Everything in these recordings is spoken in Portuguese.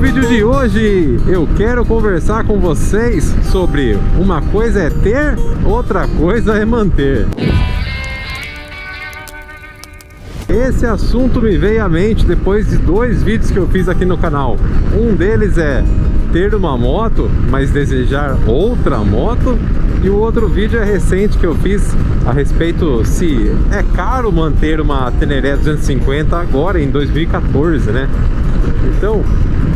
vídeo de hoje eu quero conversar com vocês sobre uma coisa é ter, outra coisa é manter. Esse assunto me veio à mente depois de dois vídeos que eu fiz aqui no canal. Um deles é ter uma moto, mas desejar outra moto. E o outro vídeo é recente que eu fiz a respeito se é caro manter uma Teneré 250 agora em 2014, né? Então,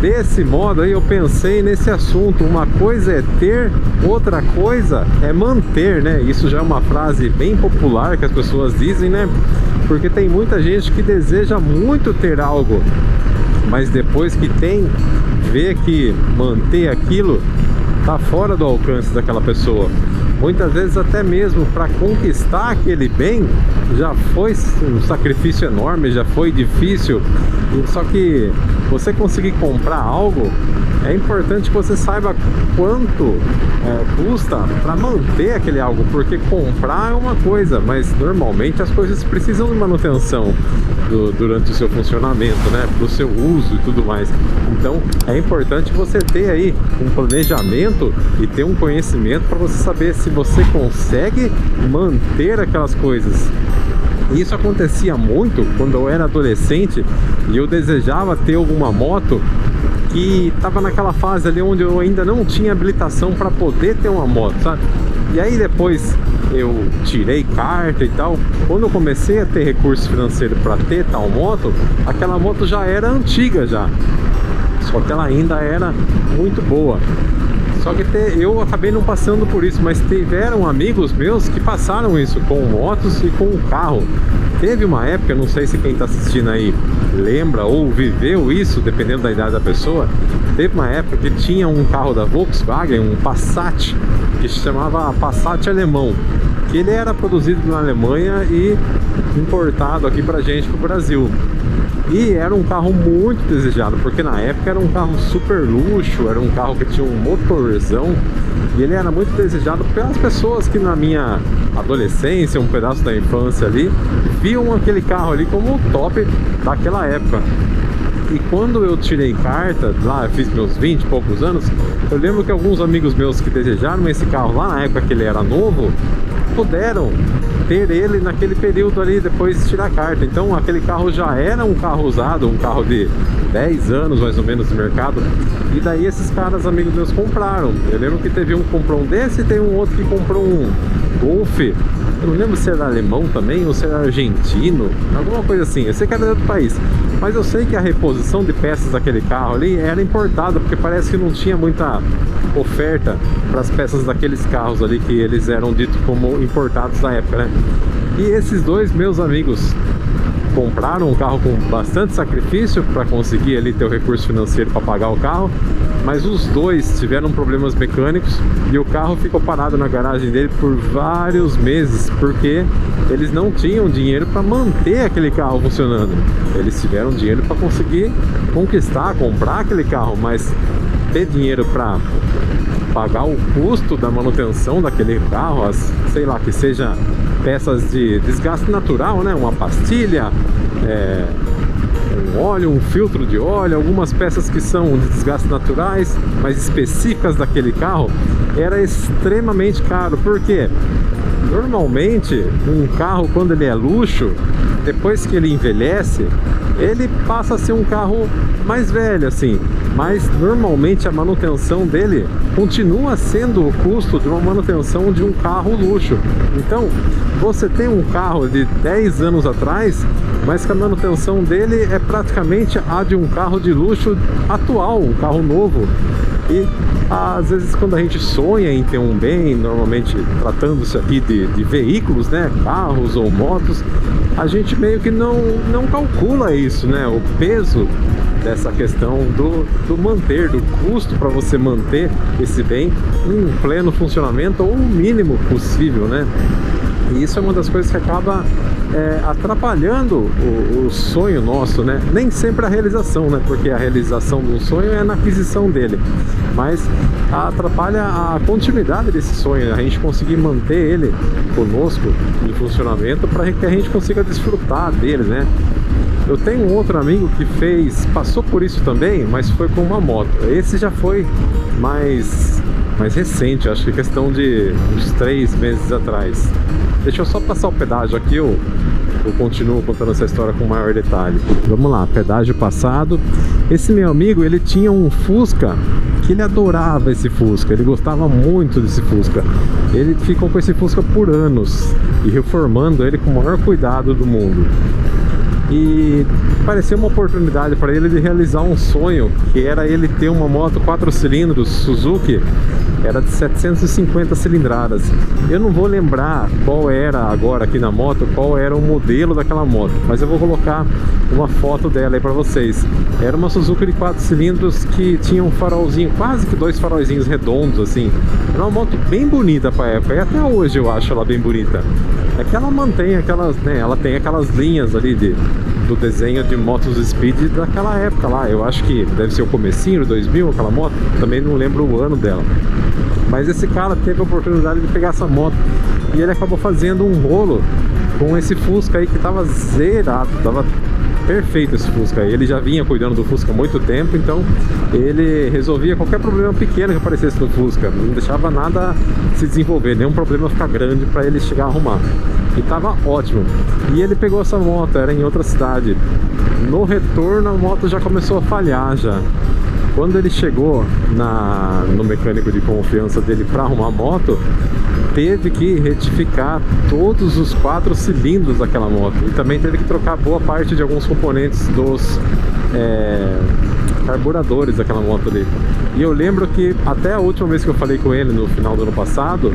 desse modo aí eu pensei nesse assunto. Uma coisa é ter, outra coisa é manter, né? Isso já é uma frase bem popular que as pessoas dizem, né? Porque tem muita gente que deseja muito ter algo, mas depois que tem, vê que manter aquilo tá fora do alcance daquela pessoa. Muitas vezes até mesmo para conquistar aquele bem já foi um sacrifício enorme, já foi difícil. Só que você conseguir comprar algo, é importante que você saiba quanto custa para manter aquele algo, porque comprar é uma coisa, mas normalmente as coisas precisam de manutenção durante o seu funcionamento, né, para o seu uso e tudo mais. Então é importante você ter aí um planejamento e ter um conhecimento para você saber se você consegue manter aquelas coisas. Isso acontecia muito quando eu era adolescente e eu desejava ter alguma moto que estava naquela fase ali onde eu ainda não tinha habilitação para poder ter uma moto, sabe? E aí depois eu tirei carta e tal. Quando eu comecei a ter recurso financeiro para ter tal moto, aquela moto já era antiga já, só que ela ainda era muito boa. Só que eu acabei não passando por isso, mas tiveram amigos meus que passaram isso com motos e com o carro. Teve uma época, não sei se quem está assistindo aí lembra ou viveu isso, dependendo da idade da pessoa. Teve uma época que tinha um carro da Volkswagen, um Passat, que se chamava Passat alemão, que ele era produzido na Alemanha e importado aqui pra gente, pro Brasil. E era um carro muito desejado, porque na época era um carro super luxo, era um carro que tinha um motorzão, e ele era muito desejado pelas pessoas que na minha adolescência, um pedaço da infância ali, viam aquele carro ali como o top daquela época. E quando eu tirei carta, lá eu fiz meus 20 e poucos anos, eu lembro que alguns amigos meus que desejaram esse carro lá na época que ele era novo, puderam ter ele naquele período ali depois de tirar a carta. Então aquele carro já era um carro usado, um carro de 10 anos mais ou menos de mercado. E daí esses caras, amigos meus, compraram. Eu lembro que teve um que comprou um desse e tem um outro que comprou um Golf. Eu não lembro se era alemão também ou se era argentino, alguma coisa assim. Eu sei que era de outro país, mas eu sei que a reposição de peças daquele carro ali era importada, porque parece que não tinha muita oferta para as peças daqueles carros ali que eles eram ditos como importados na época, né? E esses dois meus amigos compraram um carro com bastante sacrifício para conseguir ali ter o recurso financeiro para pagar o carro, mas os dois tiveram problemas mecânicos e o carro ficou parado na garagem dele por vários meses, porque eles não tinham dinheiro para manter aquele carro funcionando. Eles tiveram dinheiro para conseguir conquistar, comprar aquele carro, mas ter dinheiro para pagar o custo da manutenção daquele carro, sei lá, que seja peças de desgaste natural, né? Uma pastilha, um óleo, um filtro de óleo, algumas peças que são de desgastes naturais, mas específicas daquele carro, era extremamente caro. Por quê? Normalmente, um carro, quando ele é luxo, depois que ele envelhece, ele passa a ser um carro mais velho, assim. Mas normalmente a manutenção dele continua sendo o custo de uma manutenção de um carro luxo. Então, você tem um carro de 10 anos atrás, mas que a manutenção dele é praticamente a de um carro de luxo atual, um carro novo. E às vezes quando a gente sonha em ter um bem, normalmente tratando-se aqui de veículos, né, carros ou motos, a gente meio que não calcula isso, né, o peso dessa questão do manter, do custo para você manter esse bem em pleno funcionamento ou o mínimo possível, né? E isso é uma das coisas que acaba atrapalhando o sonho nosso, né? Nem sempre a realização, né? Porque a realização do sonho é na aquisição dele, mas atrapalha a continuidade desse sonho, a gente conseguir manter ele conosco em funcionamento para que a gente consiga desfrutar dele, né? Eu tenho um outro amigo que passou por isso também, mas foi com uma moto. Esse já foi mais recente, acho que questão de uns 3 meses atrás. Deixa eu só passar o pedágio aqui, eu continuo contando essa história com maior detalhe. Vamos lá, pedágio passado. Esse meu amigo, ele tinha um Fusca, que ele adorava esse Fusca, ele gostava muito desse Fusca. Ele ficou com esse Fusca por anos e reformando ele com o maior cuidado do mundo. E pareceu uma oportunidade para ele de realizar um sonho, que era ele ter uma moto 4 cilindros Suzuki, era de 750 cilindradas. Eu não vou lembrar qual era agora aqui na moto, qual era o modelo daquela moto, mas eu vou colocar uma foto dela aí para vocês. Era uma Suzuki de 4 cilindros que tinha um farolzinho, quase que 2 farolzinhos redondos assim. Era uma moto bem bonita para a época, e até hoje eu acho ela bem bonita. É que ela mantém aquelas, né, ela tem aquelas linhas ali do desenho de motos Speed daquela época lá. Eu acho que deve ser o comecinho de 2000, aquela moto. Também não lembro o ano dela. Mas esse cara teve a oportunidade de pegar essa moto e ele acabou fazendo um rolo com esse Fusca aí que tava zerado, tava perfeito esse Fusca aí. Ele já vinha cuidando do Fusca há muito tempo, então ele resolvia qualquer problema pequeno que aparecesse no Fusca, não deixava nada se desenvolver, nenhum problema ficar grande para ele chegar a arrumar. E tava ótimo. E ele pegou essa moto, era em outra cidade. No retorno a moto já começou a falhar já. Quando ele chegou no mecânico de confiança dele para arrumar a moto, teve que retificar todos os 4 cilindros daquela moto. E também teve que trocar boa parte de alguns componentes dos carburadores daquela moto ali. E eu lembro que até a última vez que eu falei com ele, no final do ano passado,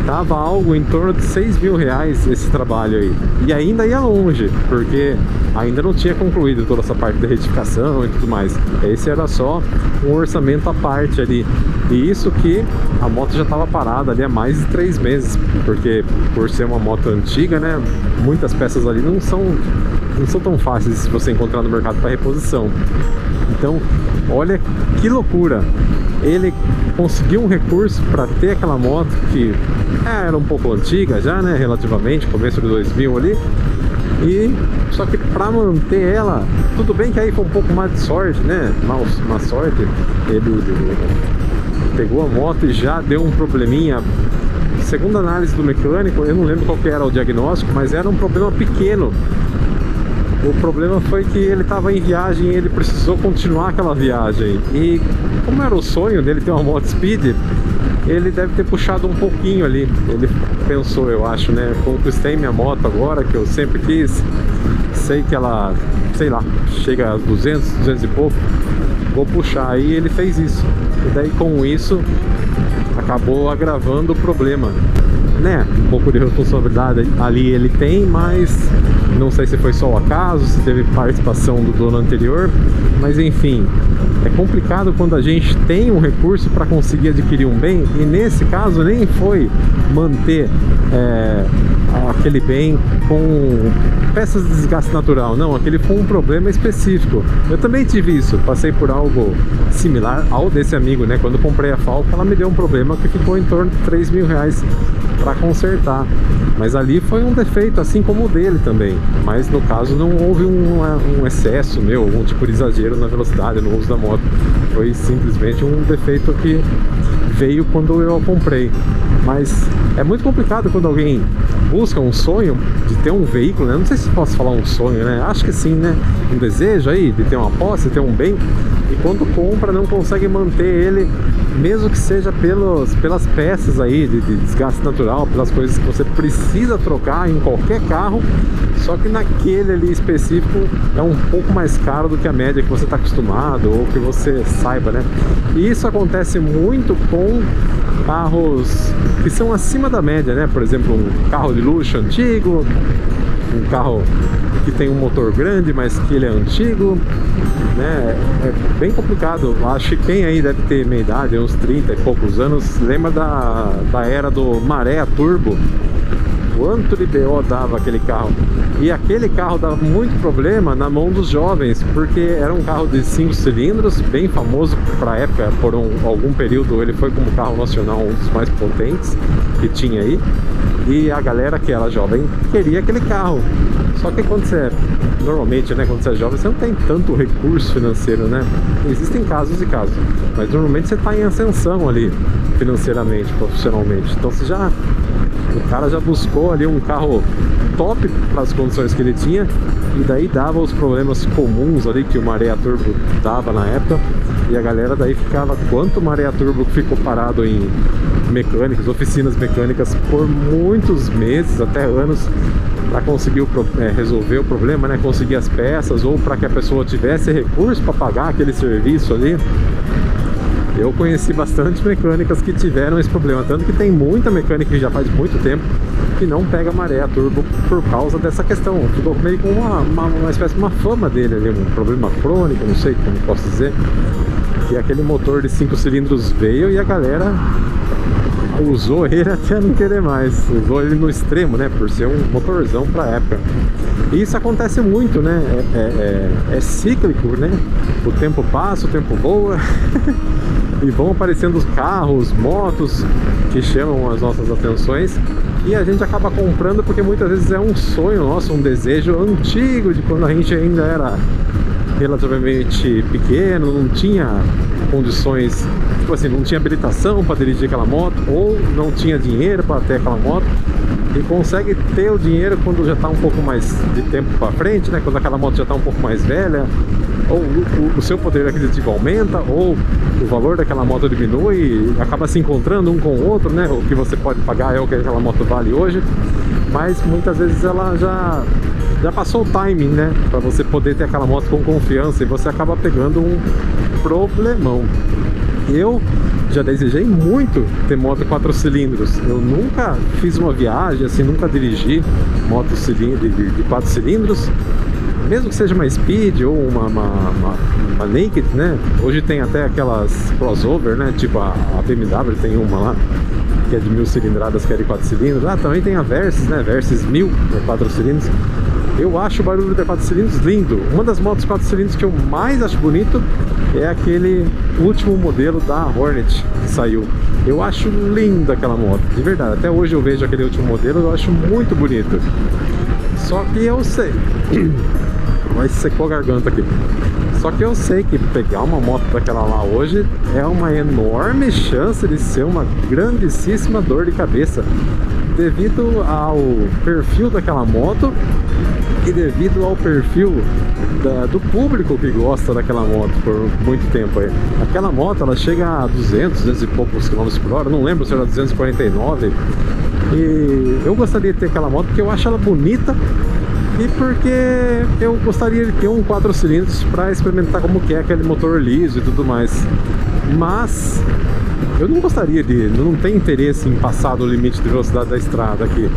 tava algo em torno de 6 mil reais esse trabalho aí. E ainda ia longe, porque ainda não tinha concluído toda essa parte da retificação e tudo mais. Esse era só um orçamento à parte ali. E isso que a moto já estava parada ali há mais de 3 meses, porque por ser uma moto antiga, né, muitas peças ali não são tão fáceis de você encontrar no mercado para reposição. Então, olha que loucura. Ele conseguiu um recurso para ter aquela moto que era um pouco antiga já, né, relativamente, começo de 2000 ali. E só que para manter ela, tudo bem que aí foi um pouco mais de sorte, né, má sorte. Ele pegou a moto e já deu um probleminha. Segundo a análise do mecânico, eu não lembro qual que era o diagnóstico, mas era um problema pequeno. O problema foi que ele estava em viagem e ele precisou continuar aquela viagem. E como era o sonho dele ter uma moto Speed, ele deve ter puxado um pouquinho ali. Ele pensou, eu acho, né? Conquistei minha moto agora, que eu sempre quis. Sei que ela, sei lá, chega a 200 e pouco. Vou puxar. Aí ele fez isso. E daí com isso acabou agravando o problema. Né? Um pouco de responsabilidade ali ele tem, mas não sei se foi só o acaso, se teve participação do dono anterior, mas enfim, é complicado quando a gente tem um recurso para conseguir adquirir um bem, e nesse caso nem foi manter aquele bem com peças de desgaste natural, não, aquele foi um problema específico. Eu também tive isso, passei por algo similar ao desse amigo, né? Quando eu comprei a Falco, ela me deu um problema que ficou em torno de 3 mil reais para consertar, mas ali foi um defeito, assim como o dele também, mas no caso não houve um excesso meu, algum tipo de exagero na velocidade, no uso da moto, foi simplesmente um defeito que veio quando eu a comprei. Mas é muito complicado quando alguém busca um sonho de ter um veículo, né? Não sei se posso falar um sonho, né? Acho que sim, né? Um desejo aí de ter uma posse, de ter um bem, e quando compra não consegue manter ele, mesmo que seja pelas peças aí de desgaste natural, pelas coisas que você precisa trocar em qualquer carro, só que naquele ali específico é um pouco mais caro do que a média que você está acostumado ou que você saiba, né? E isso acontece muito com carros que são acima da média, né? Por exemplo, um carro de luxo antigo, um carro que tem um motor grande, mas que ele é antigo, né? É bem complicado. Acho que quem aí deve ter minha idade, uns 30 e poucos anos, lembra da era do Maré a Turbo. Quanto de BO dava aquele carro? E aquele carro dava muito problema na mão dos jovens, porque era um carro de 5 cilindros, bem famoso para a época, por algum período ele foi como carro nacional um dos mais potentes que tinha aí. E a galera que era jovem queria aquele carro. Só que quando você normalmente, né, quando você é jovem, você não tem tanto recurso financeiro, né? Existem casos e casos, mas normalmente você está em ascensão ali, financeiramente, profissionalmente. Então o cara já buscou ali um carro top para as condições que ele tinha, e daí dava os problemas comuns ali que o Maré a Turbo dava na época, e a galera daí ficava, quanto o Maré a Turbo ficou parado em mecânicas, oficinas mecânicas por muitos meses, até anos, para conseguir resolver o problema, né? Conseguir as peças, ou para que a pessoa tivesse recurso para pagar aquele serviço ali. Eu conheci bastante mecânicas que tiveram esse problema, tanto que tem muita mecânica que já faz muito tempo que não pega Maré a Turbo por causa dessa questão. Ficou meio com uma espécie de uma fama dele ali, um problema crônico, não sei como posso dizer, que aquele motor de 5 cilindros veio e a galera usou ele até não querer mais, usou ele no extremo, né, por ser um motorzão pra época. E isso acontece muito, né, é cíclico, né, o tempo passa, o tempo voa e vão aparecendo os carros, motos que chamam as nossas atenções, e a gente acaba comprando porque muitas vezes é um sonho nosso, um desejo antigo de quando a gente ainda era relativamente pequeno, não tinha condições, tipo assim, não tinha habilitação para dirigir aquela moto, ou não tinha dinheiro para ter aquela moto, e consegue ter o dinheiro quando já está um pouco mais de tempo para frente, né? Quando aquela moto já está um pouco mais velha, ou o seu poder aquisitivo aumenta, ou o valor daquela moto diminui, e acaba se encontrando um com o outro, né? O que você pode pagar é o que aquela moto vale hoje, mas muitas vezes ela já passou o timing, né, para você poder ter aquela moto com confiança, e você acaba pegando um problemão. Eu já desejei muito ter moto 4 cilindros. Eu nunca fiz uma viagem assim, nunca dirigi moto de 4 cilindros, mesmo que seja uma Speed ou uma Naked, né? Hoje tem até aquelas crossover, né? Tipo a BMW tem uma lá que é de 1000 cilindradas, que é de 4 cilindros. Também tem a Versys, né? Versys 1000, é 4 cilindros. Eu acho o barulho de 4 cilindros lindo. Uma das motos 4 cilindros que eu mais acho bonito é aquele último modelo da Hornet que saiu. Eu acho linda aquela moto, de verdade. Até hoje eu vejo aquele último modelo, eu acho muito bonito. Só que eu sei... Vai secou a garganta aqui. Só que eu sei que pegar uma moto daquela lá hoje é uma enorme chance de ser uma grandíssima dor de cabeça, devido ao perfil daquela moto e devido ao perfil do público que gosta daquela moto por muito tempo aí. Aquela moto ela chega a 200 e poucos quilômetros por hora, não lembro se era 249, e eu gostaria de ter aquela moto porque eu acho ela bonita, e porque eu gostaria de ter um 4 cilindros para experimentar como que é aquele motor liso e tudo mais. Mas eu não gostaria não tenho interesse em passar do limite de velocidade da estrada aqui.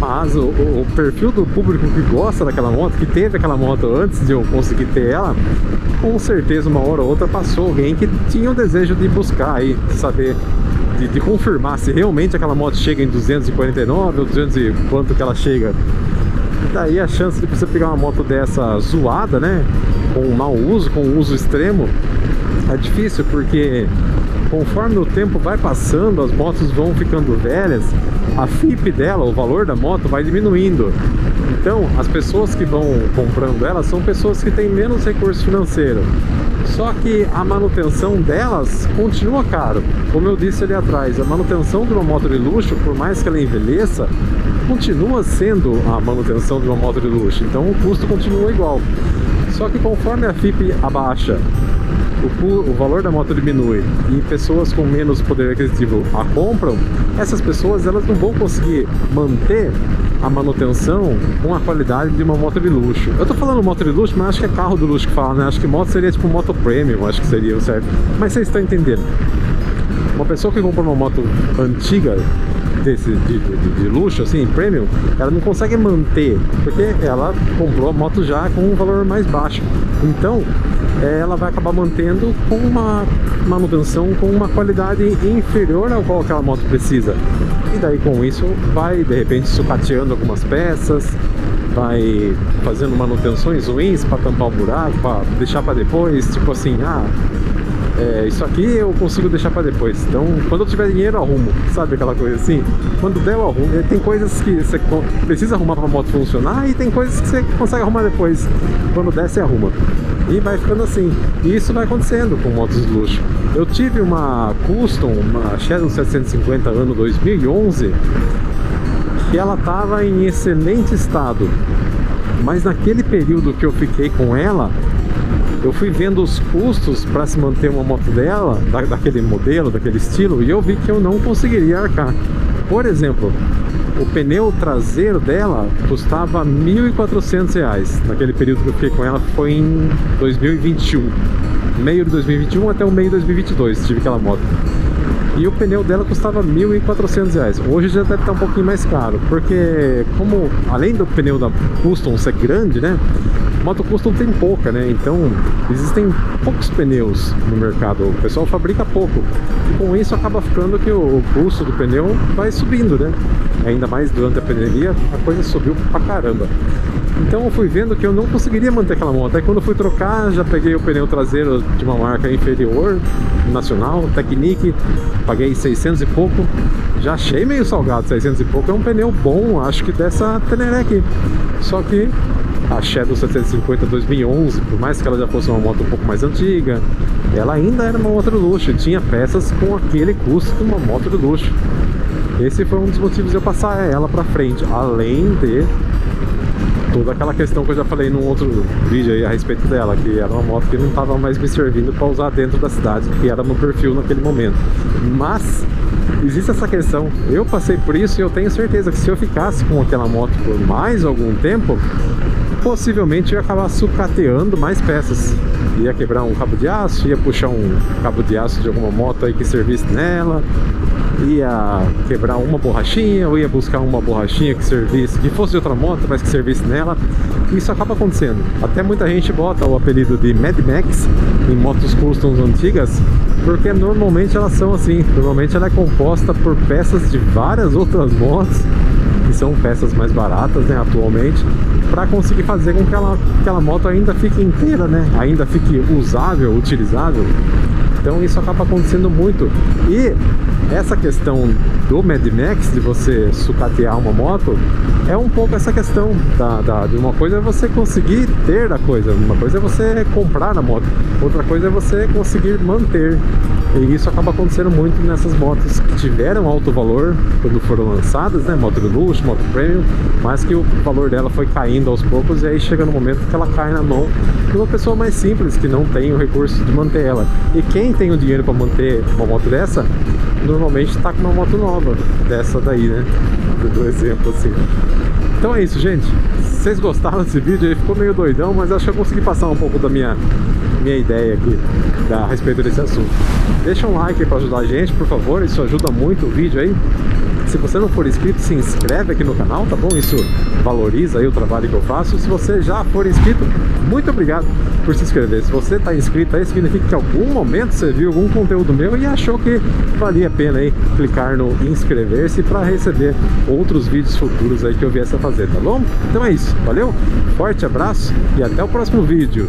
Mas o perfil do público que gosta daquela moto, que teve aquela moto antes de eu conseguir ter ela, com certeza uma hora ou outra passou alguém que tinha o desejo de buscar aí, saber, de confirmar se realmente aquela moto chega em 249 ou 200 e quanto que ela chega. E daí a chance de você pegar uma moto dessa zoada, né, com mau uso, com uso extremo, é difícil, porque conforme o tempo vai passando, as motos vão ficando velhas, a FIP dela, o valor da moto, vai diminuindo. Então, as pessoas que vão comprando ela são pessoas que têm menos recurso financeiro. Só que a manutenção delas continua caro. Como eu disse ali atrás, a manutenção de uma moto de luxo, por mais que ela envelheça, continua sendo a manutenção de uma moto de luxo. Então, o custo continua igual. Só que conforme a FIP abaixa, o valor da moto diminui e pessoas com menos poder aquisitivo a compram, essas pessoas elas não vão conseguir manter a manutenção com a qualidade de uma moto de luxo. Eu tô falando moto de luxo, mas acho que é carro do luxo que fala, né? Acho que moto seria tipo moto premium, acho que seria o certo. Mas vocês estão entendendo. Uma pessoa que compra uma moto antiga de luxo, assim, premium, ela não consegue manter, porque ela comprou a moto já com um valor mais baixo. Então, ela vai acabar mantendo com uma manutenção com uma qualidade inferior ao qual aquela moto precisa. E daí com isso vai de repente sucateando algumas peças, vai fazendo manutenções ruins para tampar o buraco, para deixar para depois, tipo assim, isso aqui eu consigo deixar para depois. Então, quando eu tiver dinheiro, eu arrumo. Sabe aquela coisa assim? Quando der, eu arrumo. Tem coisas que você precisa arrumar para a moto funcionar e tem coisas que você consegue arrumar depois. Quando der, você arruma. E vai ficando assim. E isso vai acontecendo com motos de luxo. Eu tive uma Custom, uma Shadow 750 ano 2011, que ela estava em excelente estado. Mas naquele período que eu fiquei com ela, eu fui vendo os custos para se manter uma moto dela, daquele modelo, daquele estilo, e eu vi que eu não conseguiria arcar. Por exemplo, o pneu traseiro dela custava R$ 1.400. Naquele período que eu fiquei com ela foi em 2021. Meio de 2021 até o meio de 2022 tive aquela moto. E o pneu dela custava R$ 1.400. Hoje já deve estar um pouquinho mais caro, porque como além do pneu da Custom ser grande, né? Moto Custom tem pouca, né? Então existem poucos pneus no mercado. O pessoal fabrica pouco. E com isso acaba ficando que o custo do pneu vai subindo, né? Ainda mais durante a pandemia, a coisa subiu pra caramba. Então eu fui vendo que eu não conseguiria manter aquela moto. Aí quando eu fui trocar, já peguei o pneu traseiro de uma marca inferior, nacional, Technic, paguei 600 e pouco. Já achei meio salgado, 600 e pouco. É um pneu bom, acho que dessa Teneré aqui. Só que a Shadow 750 2011, por mais que ela já fosse uma moto um pouco mais antiga, ela ainda era uma moto de luxo, tinha peças com aquele custo de uma moto de luxo. Esse foi um dos motivos de eu passar ela pra frente, além de toda aquela questão que eu já falei num outro vídeo aí a respeito dela, que era uma moto que não estava mais me servindo para usar dentro da cidade, que era no perfil naquele momento. Mas existe essa questão, eu passei por isso e eu tenho certeza que se eu ficasse com aquela moto por mais algum tempo, possivelmente eu ia acabar sucateando mais peças. Ia quebrar um cabo de aço, ia puxar um cabo de aço de alguma moto aí que servisse nela, ia quebrar uma borrachinha, ou ia buscar uma borrachinha que servisse, que fosse de outra moto, mas que servisse nela. Isso acaba acontecendo. Até muita gente bota o apelido de Mad Max em motos customs antigas, porque normalmente elas são assim. Normalmente ela é composta por peças de várias outras motos, que são peças mais baratas, né, atualmente, para conseguir fazer com que aquela moto ainda fique inteira, né, ainda fique usável, utilizável. Então isso acaba acontecendo muito. E essa questão do Mad Max, de você sucatear uma moto, é um pouco essa questão de uma coisa é você conseguir ter a coisa, uma coisa é você comprar a moto, outra coisa é você conseguir manter. E isso acaba acontecendo muito nessas motos que tiveram alto valor quando foram lançadas, né? Moto de luxo, moto premium, mas que o valor dela foi caindo aos poucos, e aí chega no momento que ela cai na mão de uma pessoa mais simples, que não tem o recurso de manter ela. E quem tem o dinheiro para manter uma moto dessa, normalmente está com uma moto nova, dessa daí, né? Do exemplo assim. Então é isso, gente. Vocês gostaram desse vídeo aí? Ficou meio doidão, mas acho que eu consegui passar um pouco da minha ideia aqui a respeito desse assunto. Deixa um like aí para ajudar a gente, por favor, isso ajuda muito o vídeo aí. Se você não for inscrito, se inscreve aqui no canal, tá bom? Isso valoriza aí o trabalho que eu faço. Se você já for inscrito, muito obrigado por se inscrever. Se você está inscrito aí, significa que em algum momento você viu algum conteúdo meu e achou que valia a pena aí clicar no inscrever-se para receber outros vídeos futuros aí que eu viesse a fazer, tá bom? Então é isso, valeu? Forte abraço e até o próximo vídeo.